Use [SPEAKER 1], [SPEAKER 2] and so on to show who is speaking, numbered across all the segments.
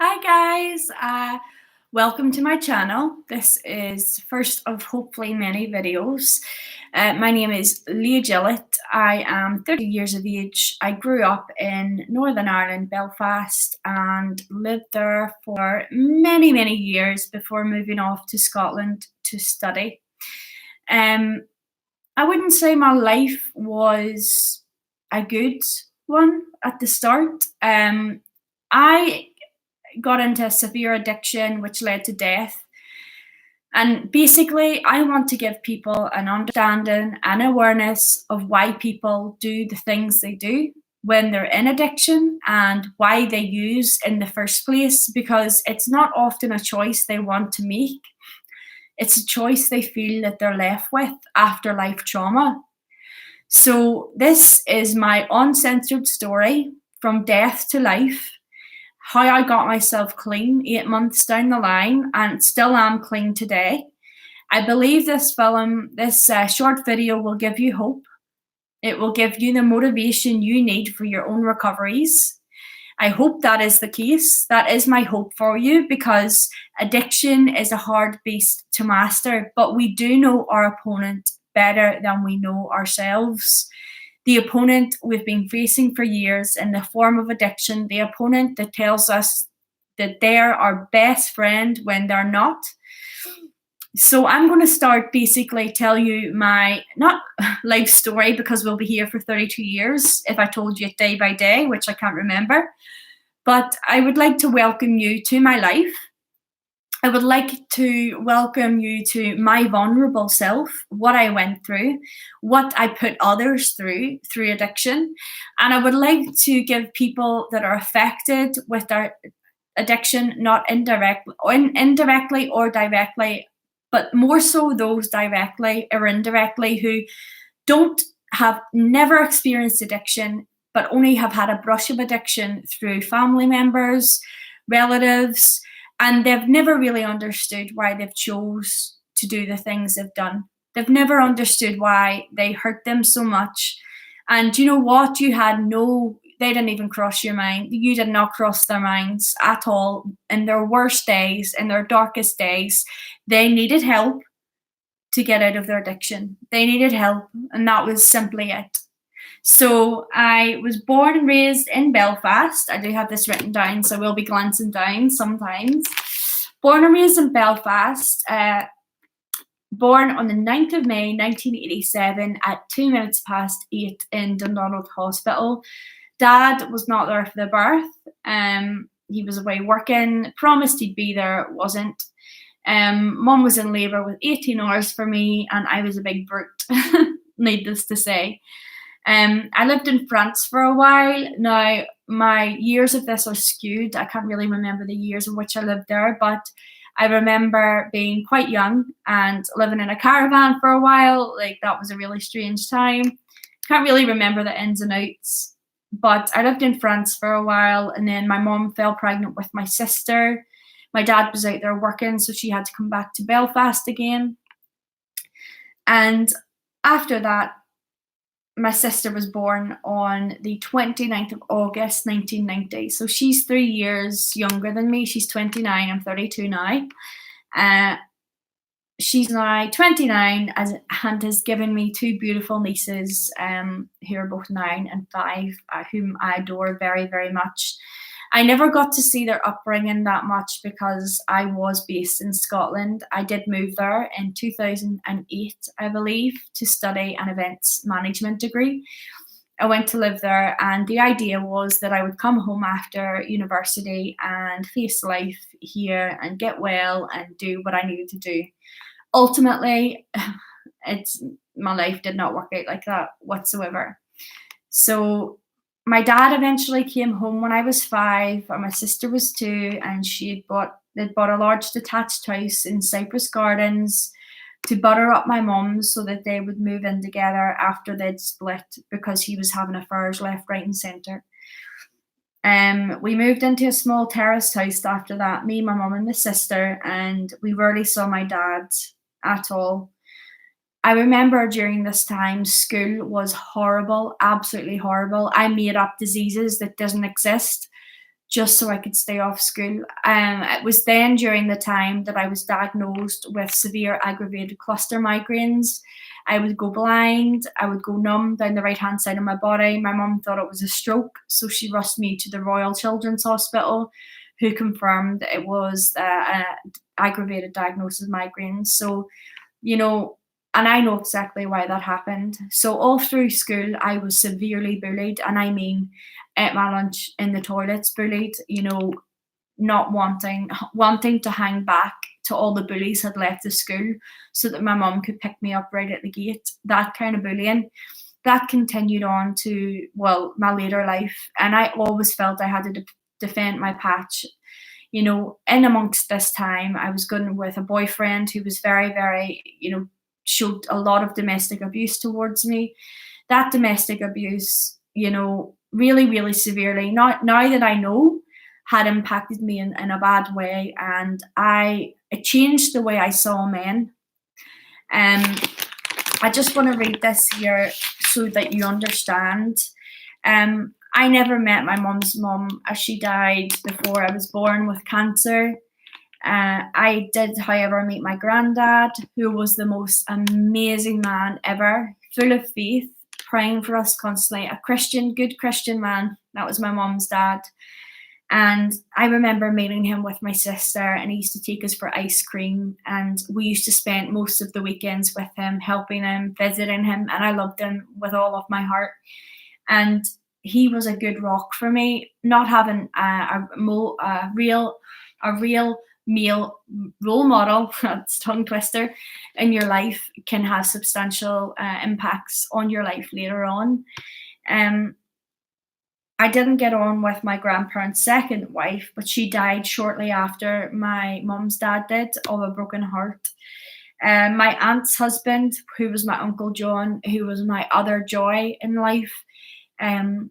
[SPEAKER 1] Hi guys, welcome to my channel. This is first of hopefully many videos. My name is Leah Gillett. I am 30 years of age. I grew up in Northern Ireland, Belfast, and lived there for many years before moving off to Scotland to study. I wouldn't say my life was a good one at the start. I got into a severe addiction which led to death. And basically, I want to give people an understanding and awareness of why people do the things they do when they're in addiction and why they use in the first place, because it's not often a choice they want to make. It's a choice they feel that they're left with after life trauma. So, this is my uncensored story from death to life, how I got myself clean 8 months down the line and still am clean today. I believe this short video will give you hope. It will give you the motivation you need for your own recoveries. I hope that is the case. That is my hope for you, because addiction is a hard beast to master, but we do know our opponent better than we know ourselves. The opponent we've been facing for years in the form of addiction, the opponent that tells us that they're our best friend when they're not. So I'm going to start basically tell you my, not life story, because we'll be here for 32 years if I told you it day by day, which I can't remember. But I would like to welcome you to my life. I would like to welcome you to my vulnerable self, what I went through, what I put others through addiction. And I would like to give people that are affected with their addiction, not indirectly or directly, but more so those directly or indirectly who have never experienced addiction, but only have had a brush of addiction through family members, relatives, and they've never really understood why they've chose to do the things they've done. They've never understood why they hurt them so much. And you know what? They didn't even cross your mind. You did not cross their minds at all. In their worst days, in their darkest days, they needed help to get out of their addiction. They needed help, and that was simply it. So I was born and raised in Belfast. I do have this written down, so I will be glancing down sometimes. Born and raised in Belfast, born on the 9th of May 1987 at 8:02 in Dundonald Hospital. Dad was not there for the birth. He was away working, promised he'd be there, wasn't. Mum was in labour with 18 hours for me, and I was a big brute, needless to say. I lived in France for a while. Now, my years of this are skewed. I can't really remember the years in which I lived there, but I remember being quite young and living in a caravan for a while. Like, that was a really strange time. Can't really remember the ins and outs, but I lived in France for a while, and then my mom fell pregnant with my sister. My dad was out there working, so she had to come back to Belfast again. And after that, my sister was born on the 29th of August 1990. So she's 3 years younger than me. She's 29, I'm 32 now. She's now 29 and has given me two beautiful nieces who are both 9 and 5, whom I adore very much. I never got to see their upbringing that much because I was based in Scotland. I did move there in 2008, I believe, to study an events management degree. I went to live there, and the idea was that I would come home after university and face life here and get well and do what I needed to do. Ultimately, my life did not work out like that whatsoever. So my dad eventually came home when I was 5, and my sister was 2, and they'd bought a large detached house in Cypress Gardens to butter up my mum so that they would move in together after they'd split, because he was having affairs left, right, and centre. We moved into a small terraced house after that, me, my mum, and my sister, and we rarely saw my dad at all. I remember during this time, school was horrible, absolutely horrible. I made up diseases that doesn't exist just so I could stay off school. It was then during the time that I was diagnosed with severe aggravated cluster migraines. I would go blind, I would go numb down the right hand side of my body. My mum thought it was a stroke, so she rushed me to the Royal Children's Hospital, who confirmed it was aggravated diagnosis of migraines. So, you know, and I know exactly why that happened. So all through school, I was severely bullied, and I mean, at my lunch in the toilets, bullied. Not wanting to hang back till all the bullies had left the school, so that my mum could pick me up right at the gate. That kind of bullying that continued on to, well, my later life, and I always felt I had to defend my patch. In amongst this time, I was going with a boyfriend who was very, very, showed a lot of domestic abuse towards me. That domestic abuse, really, really severely, not now that I know, had impacted me in a bad way, and it changed the way I saw men. Um, I just want to read this here so that you understand. I never met my mum's mum, as she died before I was born with cancer. I did, however, meet my granddad, who was the most amazing man ever, full of faith, praying for us constantly. A Christian, good Christian man. That was my mum's dad. And I remember meeting him with my sister, and he used to take us for ice cream. And we used to spend most of the weekends with him, helping him, visiting him. And I loved him with all of my heart. And he was a good rock for me. Not having a real male role model, that's tongue twister, in your life can have substantial impacts on your life later on. I didn't get on with my grandparents' second wife, but she died shortly after my mum's dad did, of a broken heart. My aunt's husband, who was my Uncle John, who was my other joy in life, um,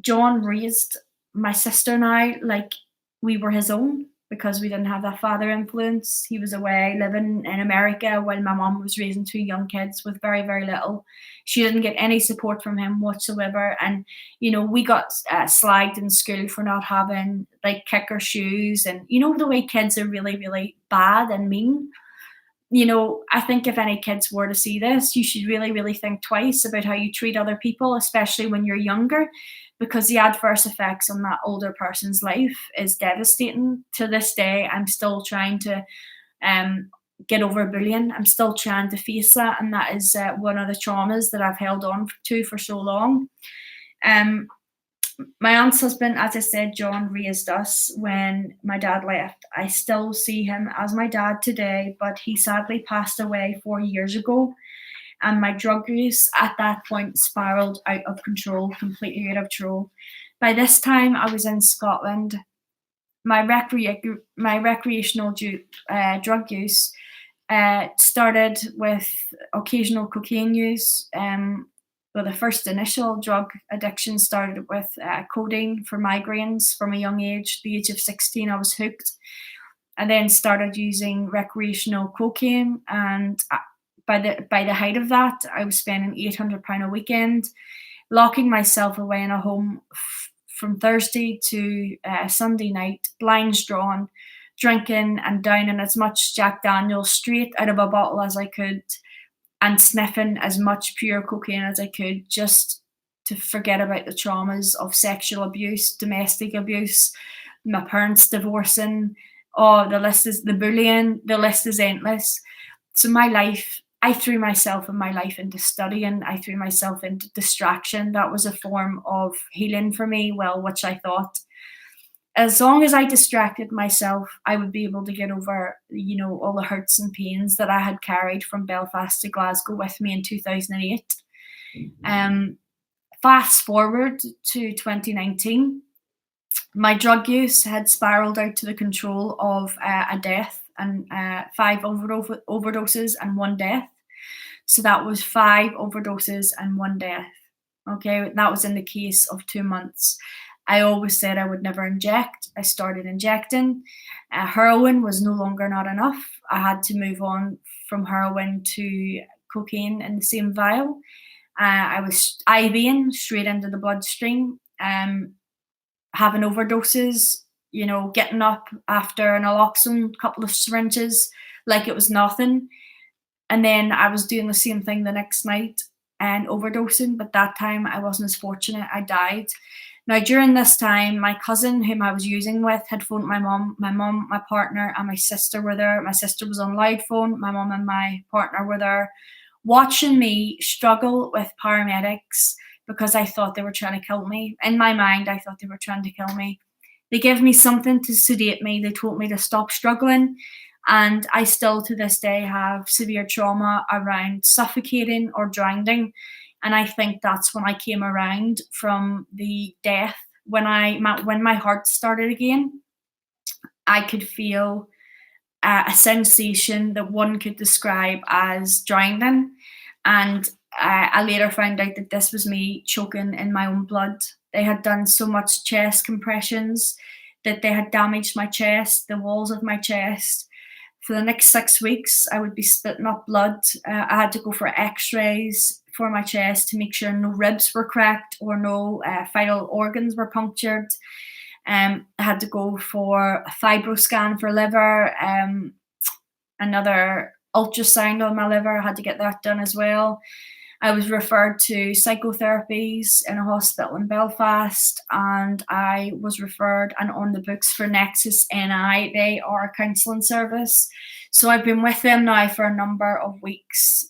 [SPEAKER 1] John raised my sister and I like we were his own, because we didn't have that father influence. He was away living in America while my mum was raising two young kids with very, very little. She didn't get any support from him whatsoever. And, we got slagged in school for not having like kicker shoes. And, the way kids are really, really bad and mean. I think if any kids were to see this, you should really, really think twice about how you treat other people, especially when you're younger, because the adverse effects on that older person's life is devastating. To this day, I'm still trying to get over bullying. I'm still trying to face that, and that is one of the traumas that I've held on to for so long. My aunt's husband, as I said, John, raised us when my dad left. I still see him as my dad today, but he sadly passed away 4 years ago. And my drug use at that point spiraled out of control, completely out of control. By this time, I was in Scotland. My recreational drug use started with occasional cocaine use. Well, the first initial drug addiction started with codeine for migraines from a young age. The age of 16, I was hooked. I then started using recreational cocaine, and by the height of that, I was spending £800 a weekend, locking myself away in a home from Thursday to Sunday night, blinds drawn, drinking and downing as much Jack Daniels straight out of a bottle as I could, and sniffing as much pure cocaine as I could, just to forget about the traumas of sexual abuse, domestic abuse, my parents divorcing. Oh, the bullying, the list is endless. So I threw myself and my life into studying. I threw myself into distraction. That was a form of healing for me, well, which I thought, as long as I distracted myself, I would be able to get over, all the hurts and pains that I had carried from Belfast to Glasgow with me in 2008. Fast forward to 2019, my drug use had spiraled out to the control of a death, and 5 overdoses and 1 death. So that was 5 overdoses and 1 death. Okay, that was in the case of 2 months. I always said I would never inject. I started injecting. Heroin was no longer not enough. I had to move on from heroin to cocaine in the same vial. I was IVing straight into the bloodstream. having overdoses, getting up after an naloxone, couple of syringes, like it was nothing. And then I was doing the same thing the next night and overdosing, but that time I wasn't as fortunate. I died. Now, during this time, my cousin, whom I was using with, had phoned my mum. My partner, and my sister were there. My sister was on loud phone. My mum and my partner were there, watching me struggle with paramedics because I thought they were trying to kill me. In my mind, I thought they were trying to kill me. They gave me something to sedate me. They told me to stop struggling. And I still to this day have severe trauma around suffocating or drowning. And I think that's when I came around from the death. When my heart started again, I could feel a sensation that one could describe as drowning. And I later found out that this was me choking in my own blood. They had done so much chest compressions that they had damaged my chest, the walls of my chest. For the next 6 weeks, I would be spitting up blood. I had to go for x-rays for my chest to make sure no ribs were cracked or no vital organs were punctured. I had to go for a fibro scan for liver, another ultrasound on my liver. I had to get that done as well. I was referred to psychotherapies in a hospital in Belfast, and I was referred and on the books for Nexus NI. They are a counselling service. So I've been with them now for a number of weeks,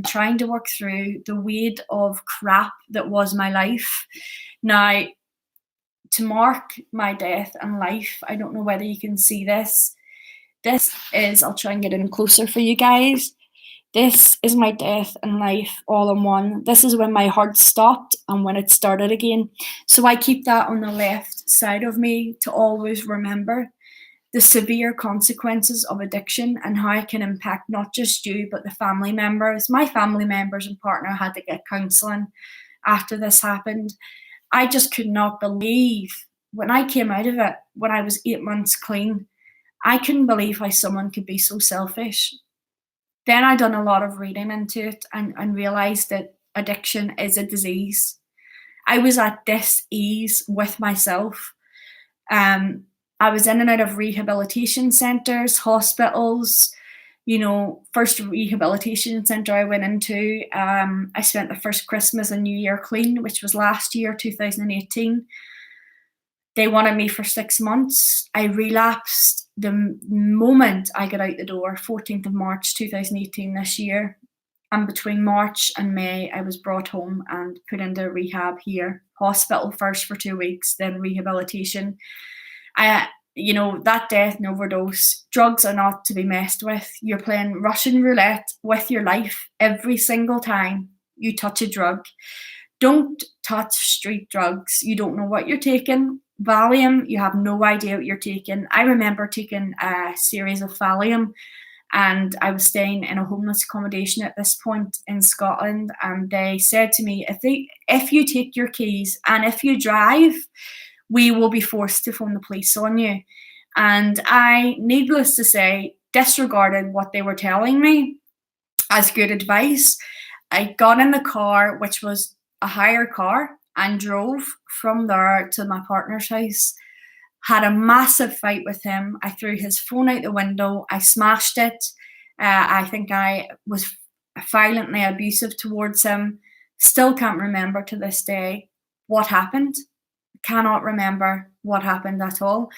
[SPEAKER 1] trying to work through the weight of crap that was my life. Now, to mark my death and life, I don't know whether you can see this. This is, I'll try and get in closer for you guys. This is my death and life all in one. This is when my heart stopped and when it started again. So I keep that on the left side of me to always remember the severe consequences of addiction and how it can impact not just you, but the family members. My family members and partner had to get counselling after this happened. I just could not believe when I came out of it, when I was 8 months clean, I couldn't believe how someone could be so selfish. Then I done a lot of reading into it and realised that addiction is a disease. I was at dis-ease with myself. I was in and out of rehabilitation centres, hospitals. First rehabilitation centre I went into, I spent the first Christmas and New Year clean, which was last year, 2018. They wanted me for 6 months. I relapsed the moment I got out the door, 14th of March 2018 this year. And between March and May, I was brought home and put into rehab here. Hospital first for 2 weeks, then rehabilitation. That death and overdose, drugs are not to be messed with. You're playing Russian roulette with your life every single time you touch a drug. Don't touch street drugs. You don't know what you're taking. Valium, you have no idea what you're taking. I remember taking a series of Valium, and I was staying in a homeless accommodation at this point in Scotland, and they said to me, if you take your keys and if you drive, we will be forced to phone the police on you. And I, needless to say, disregarded what they were telling me as good advice. I got in the car, which was a hire car, and drove from there to my partner's house. Had a massive fight with him. I threw his phone out the window. I smashed it. I think I was violently abusive towards him. Still can't remember to this day what happened. Cannot remember what happened at all.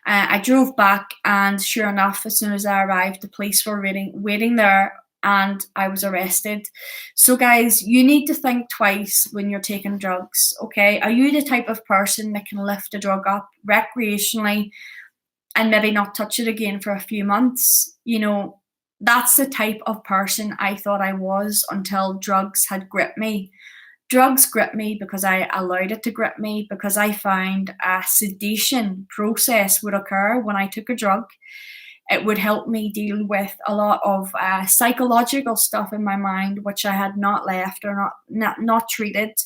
[SPEAKER 1] I drove back, and sure enough, as soon as I arrived, the police were waiting there, and I was arrested. So guys, you need to think twice when you're taking drugs, okay? Are you the type of person that can lift a drug up recreationally and maybe not touch it again for a few months? That's the type of person I thought I was until drugs had gripped me. Drugs gripped me because I allowed it to grip me, because I found a sedation process would occur when I took a drug. It would help me deal with a lot of psychological stuff in my mind, which I had not left or not treated.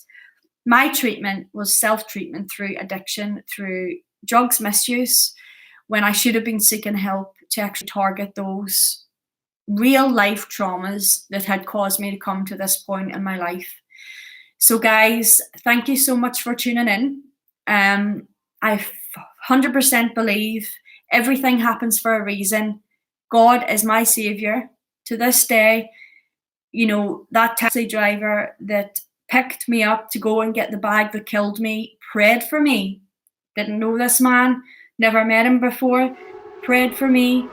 [SPEAKER 1] My treatment was self-treatment through addiction, through drugs misuse, when I should have been seeking help to actually target those real life traumas that had caused me to come to this point in my life. So guys, thank you so much for tuning in. I 100% believe everything happens for a reason. God is my saviour. To this day, you know, that taxi driver that picked me up to go and get the bag that killed me prayed for me. Didn't know this man, never met him before, prayed for me,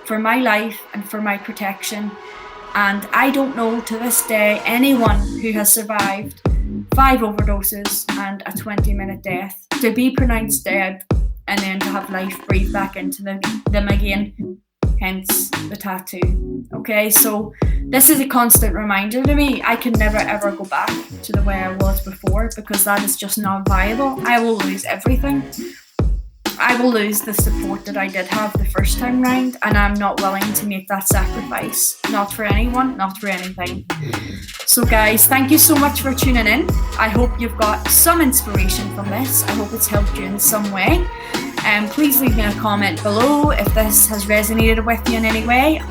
[SPEAKER 1] for my life, and for my protection. And I don't know to this day anyone who has survived 5 overdoses and a 20-minute death to be pronounced dead and then to have life breathed back into them again. Hence the tattoo. Okay, so this is a constant reminder to me. I can never ever go back to the way I was before, because that is just not viable. I will lose everything. I will lose the support that I did have the first time round, and I'm not willing to make that sacrifice. Not for anyone, not for anything. So guys, thank you so much for tuning in. I hope you've got some inspiration from this. I hope it's helped you in some way. Please leave me a comment below if this has resonated with you in any way.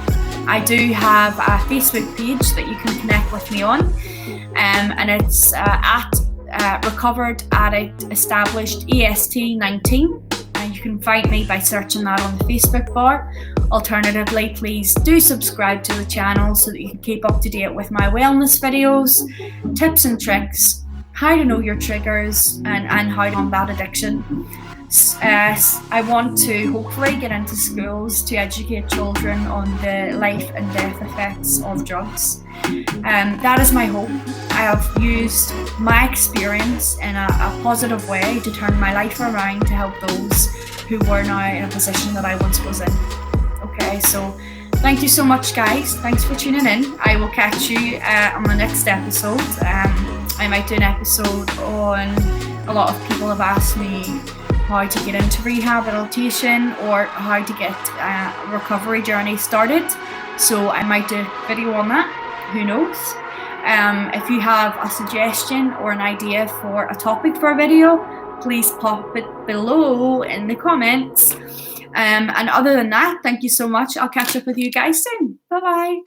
[SPEAKER 1] I do have a Facebook page that you can connect with me on, and it's at Recovered Addict Established EST19. You can find me by searching that on the Facebook bar. Alternatively, please do subscribe to the channel so that you can keep up to date with my wellness videos, tips and tricks, how to know your triggers, and how to combat addiction. I want to hopefully get into schools to educate children on the life and death effects of drugs. That is my hope. I have used my experience in a positive way to turn my life around to help those who were now in a position that I once was in. Okay, so thank you so much, guys. Thanks for tuning in. I will catch you on the next episode. I might do an episode on, a lot of people have asked me how to get into rehabilitation or how to get a recovery journey started. So I might do a video on that, who knows. If you have a suggestion or an idea for a topic for a video, please pop it below in the comments. And other than that, thank you so much. I'll catch up with you guys soon. Bye bye.